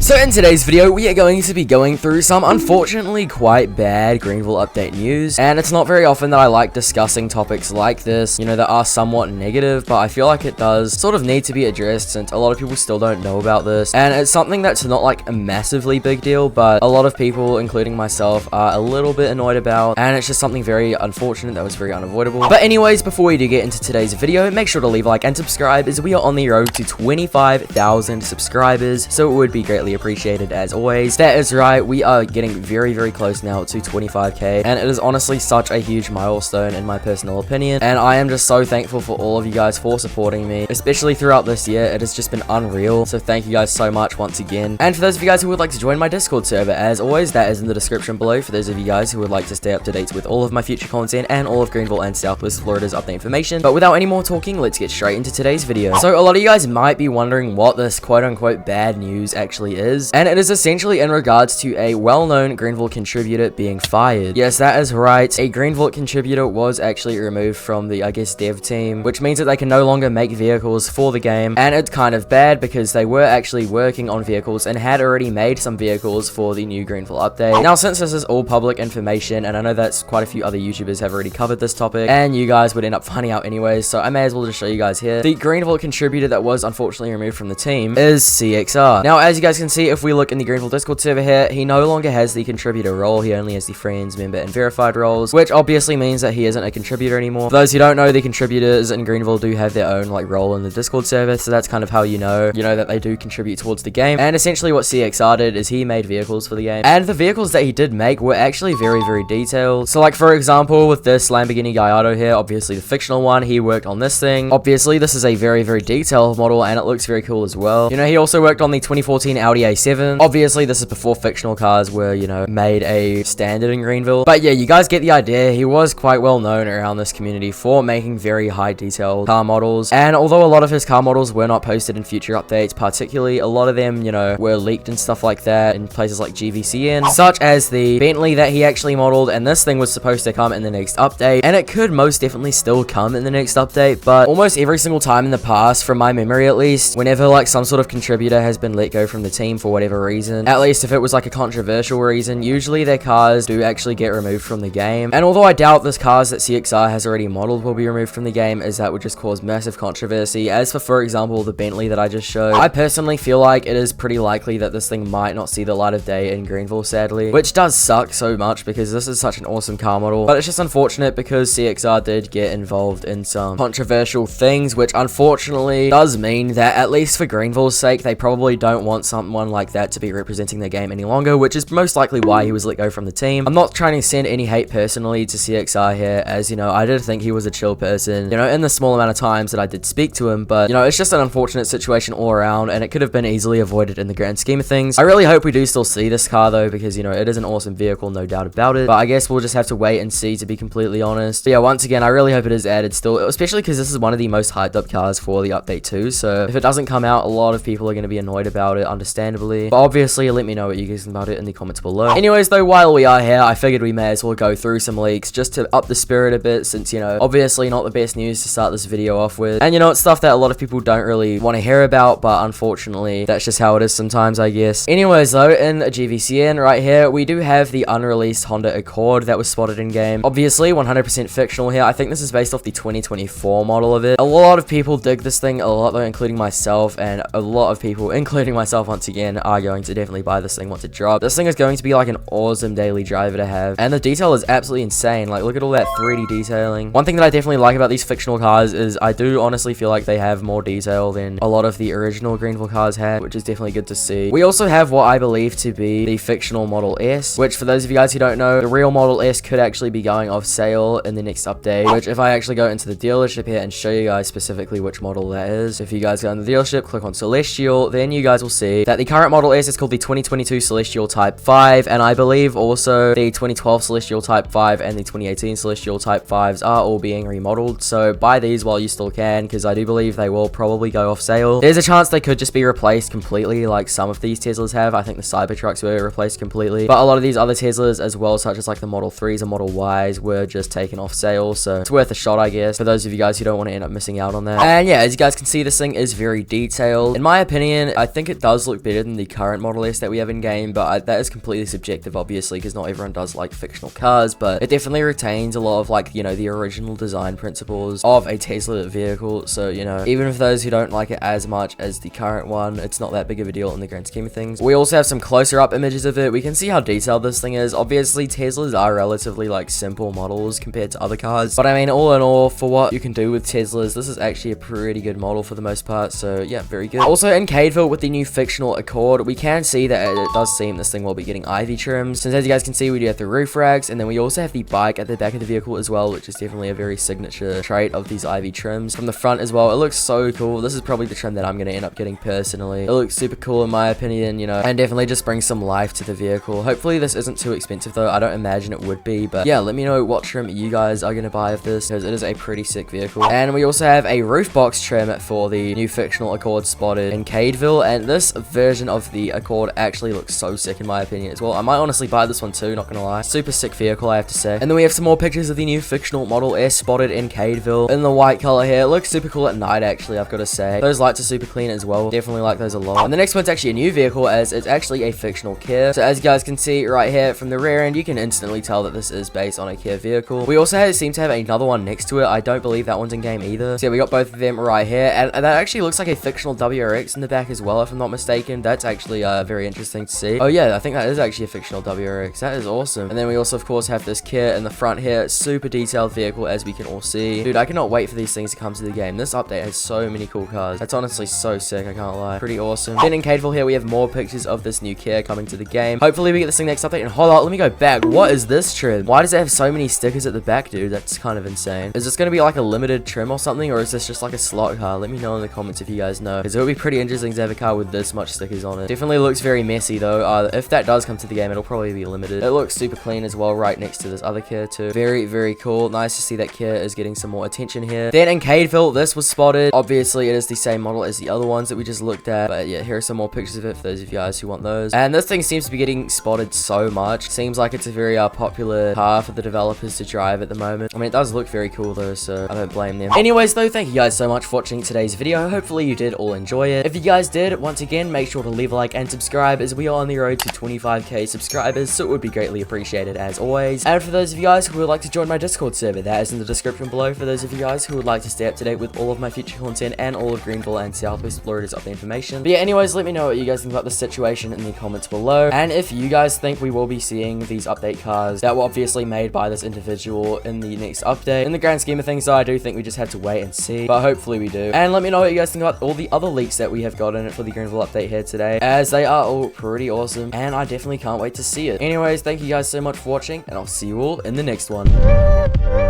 So in today's video, we are going to be going through some unfortunately quite bad Greenville update news, and it's not very often that I like discussing topics like this, you know, that are somewhat negative, but I feel like it does sort of need to be addressed since a lot of people still don't know about this, and it's something that's not like a massively big deal, but a lot of people, including myself, are a little bit annoyed about, and it's just something very unfortunate that was very unavoidable. But anyways, before we do get into today's video, make sure to leave a like and subscribe as we are on the road to 25,000 subscribers, so it would be greatly appreciated as always. That is right, we are getting very close now to 25k, and it is honestly such a huge milestone in my personal opinion, and I am just so thankful for all of you guys for supporting me, especially throughout this year. It has just been unreal, so thank you guys so much once again. And for those of you guys who would like to join my Discord server, as always, that is in the description below for those of you guys who would like to stay up to date with all of my future content and all of Greenville and Southwest Florida's update information. But without any more talking, let's get straight into today's video. So a lot of you guys might be wondering what this quote-unquote bad news actually is, and it is essentially in regards to a well-known Greenville contributor being fired. Yes, that is right, a Greenville contributor was actually removed from the, I guess, dev team, which means that they can no longer make vehicles for the game, and it's kind of bad because they were actually working on vehicles and had already made some vehicles for the new Greenville update. Now, since this is all public information, and I know that's quite a few other YouTubers have already covered this topic, and you guys would end up finding out anyways, so I may as well just show you guys here. The Greenville contributor that was unfortunately removed from the team is CXR. Now, as you guys can see, if we look in the Greenville Discord server here, he no longer has the contributor role. He only has the friends, member, and verified roles, which obviously means that he isn't a contributor anymore. For those who don't know, the contributors in Greenville do have their own like role in the Discord server, so that's kind of how you know that they do contribute towards the game. And essentially what CXR did is he made vehicles for the game, and the vehicles that he did make were actually very detailed. So like, for example, with this Lamborghini Gallardo here, obviously the fictional one, he worked on this thing. Obviously this is a very detailed model, and it looks very cool as well. You know, he also worked on the 2014 Audi A7. Obviously this is before fictional cars were, you know, made a standard in Greenville. But yeah, you guys get the idea. He was quite well known around this community for making very high detailed car models, and although a lot of his car models were not posted in future updates, particularly a lot of them, you know, were leaked and stuff like that in places like GVCN, such as the Bentley that he actually modeled, and this thing was supposed to come in the next update, and it could most definitely still come in the next update. But almost every single time in the past, from my memory at least, whenever like some sort of contributor has been let go from the team for whatever reason, at least if it was like a controversial reason, usually their cars do actually get removed from the game. And although I doubt this cars that CXR has already modeled will be removed from the game, as that would just cause massive controversy, as for example the Bentley that I just showed, I personally feel like it is pretty likely that this thing might not see the light of day in Greenville, sadly, which does suck so much because this is such an awesome car model. But it's just unfortunate because CXR did get involved in some controversial things, which unfortunately does mean that at least for Greenville's sake, they probably don't want someone like that to be representing their game any longer, which is most likely why he was let go from the team. I'm not trying to send any hate personally to CXR here, as you know, I did think he was a chill person, you know, in the small amount of times that I did speak to him, but you know, it's just an unfortunate situation all around, and it could have been easily avoided in the grand scheme of things. I really hope we do still see this car though, because you know, it is an awesome vehicle, no doubt about it, but I guess we'll just have to wait and see, to be completely honest. But yeah, once again, I really hope it is added still, especially because this is one of the most hyped up cars for the update too, so if it doesn't come out, a lot of people are going to be annoyed about it, understandably. But obviously let me know what you guys think about it in the comments below. Anyways though, while we are here, I figured we may as well go through some leaks just to up the spirit a bit, since you know, obviously not the best news to start this video off with, and you know, it's stuff that a lot of people don't really want to hear about, but unfortunately that's just how it is sometimes, I guess. Anyways though, in GVCN right here, we do have the unreleased Honda Accord that was spotted in game. Obviously 100% fictional here. I think this is based off the 2024 model of it. A lot of people dig this thing a lot though, including myself, and a lot of people, including myself once again, are going to definitely buy this thing once it drops. This thing is going to be like an awesome daily driver to have, and the detail is absolutely insane. Like, look at all that 3D detailing. One thing that I definitely like about these fictional cars is I do honestly feel like they have more detail than a lot of the original Greenville cars had, which is definitely good to see. We also have what I believe to be the fictional Model S, which for those of you guys who don't know, the real Model S could actually be going off sale in the next update, which if I actually go into the dealership here and show you guys specifically which model that is, if you guys go in the dealership, click on Celestial, then you guys will see that the current Model S is called the 2022 Celestial Type 5, and I believe also the 2012 Celestial Type 5 and the 2018 Celestial Type 5s are all being remodeled, so buy these while you still can, because I do believe they will probably go off sale. There's a chance they could just be replaced completely, like some of these Teslas have. I think the Cybertrucks were replaced completely, but a lot of these other Teslas as well, such as like the Model 3s and Model Ys, were just taken off sale, so it's worth a shot, I guess, for those of you guys who don't want to end up missing out on that. And yeah, as you guys can see, this thing is very detailed. In my opinion, I think it does look better better than the current Model S that we have in game, but that is completely subjective, obviously, because not everyone does like fictional cars, but it definitely retains a lot of like, you know, the original design principles of a Tesla vehicle. So, you know, even for those who don't like it as much as the current one, it's not that big of a deal in the grand scheme of things. We also have some closer up images of it. We can see how detailed this thing is. Obviously, Teslas are relatively like simple models compared to other cars, but I mean, all in all, for what you can do with Teslas, this is actually a pretty good model for the most part. So yeah, very good. Also in Cadeville with the new fictional Accord, we can see that it does seem this thing will be getting ivy trims, since as you guys can see, we do have the roof racks, and then we also have the bike at the back of the vehicle as well, which is definitely a very signature trait of these ivy trims. From the front as well, it looks so cool. This is probably the trim that I'm going to end up getting personally. It looks super cool in my opinion, you know, and definitely just brings some life to the vehicle. Hopefully this isn't too expensive though. I don't imagine it would be, but yeah, let me know what trim you guys are going to buy of this, because it is a pretty sick vehicle. And we also have a roof box trim for the new fictional Accord spotted in Cadeville, and this version of the Accord actually looks so sick in my opinion as well. I might honestly buy this one too, not gonna lie. Super sick vehicle, I have to say. And then we have some more pictures of the new fictional Model S spotted in Cadeville in the white color here. It looks super cool at night actually, I've got to say. Those lights are super clean as well. Definitely like those a lot. And the next one's actually a new vehicle, as it's actually a fictional Kia. So as you guys can see right here from the rear end, you can instantly tell that this is based on a Kia vehicle. We also seem to have another one next to it. I don't believe that one's in game either. So yeah, we got both of them right here, and that actually looks like a fictional WRX in the back as well, if I'm not mistaken. That's actually very interesting to see. Oh yeah, I think that is actually a fictional WRX. That is awesome. And then we also of course have this Kia in the front here. Super detailed vehicle, as we can all see. Dude, I cannot wait for these things to come to the game. This update has so many cool cars. That's honestly so sick, I can't lie. Pretty awesome. Then in Cadeville here, we have more pictures of this new Kia coming to the game. Hopefully we get this thing next update. And hold on, let me go back. What is this trim? Why does it have so many stickers at the back, dude? That's kind of insane. Is this going to be like a limited trim or something, or is this just like a slot car? Let me know in the comments if you guys know, because it would be pretty interesting to have a car with this much stickers on it. Definitely looks very messy though. If that does come to the game, it'll probably be limited. It looks super clean as well, right next to this other Kia too. Very, very cool. Nice to see that Kia is getting some more attention here. Then in Cadeville, this was spotted. Obviously, it is the same model as the other ones that we just looked at, but yeah, here are some more pictures of it for those of you guys who want those. And this thing seems to be getting spotted so much. Seems like it's a very popular car for the developers to drive at the moment. I mean, it does look very cool though, so I don't blame them. Anyways though, thank you guys so much for watching today's video. Hopefully you did all enjoy it. If you guys did, once again, make sure to leave a like and subscribe, as we are on the road to 25k subscribers, so it would be greatly appreciated as always. And for those of you guys who would like to join my Discord server, that is in the description below. For those of you guys who would like to stay up to date with all of my future content and all of Greenville and Southwest Florida's update information. But yeah, anyways, let me know what you guys think about the situation in the comments below, and if you guys think we will be seeing these update cars that were obviously made by this individual in the next update. In the grand scheme of things though, I do think we just have to wait and see, but hopefully we do. And let me know what you guys think about all the other leaks that we have gotten for the Greenville update here today, as they are all pretty awesome, and I definitely can't wait to see it. Anyways, thank you guys so much for watching, and I'll see you all in the next one.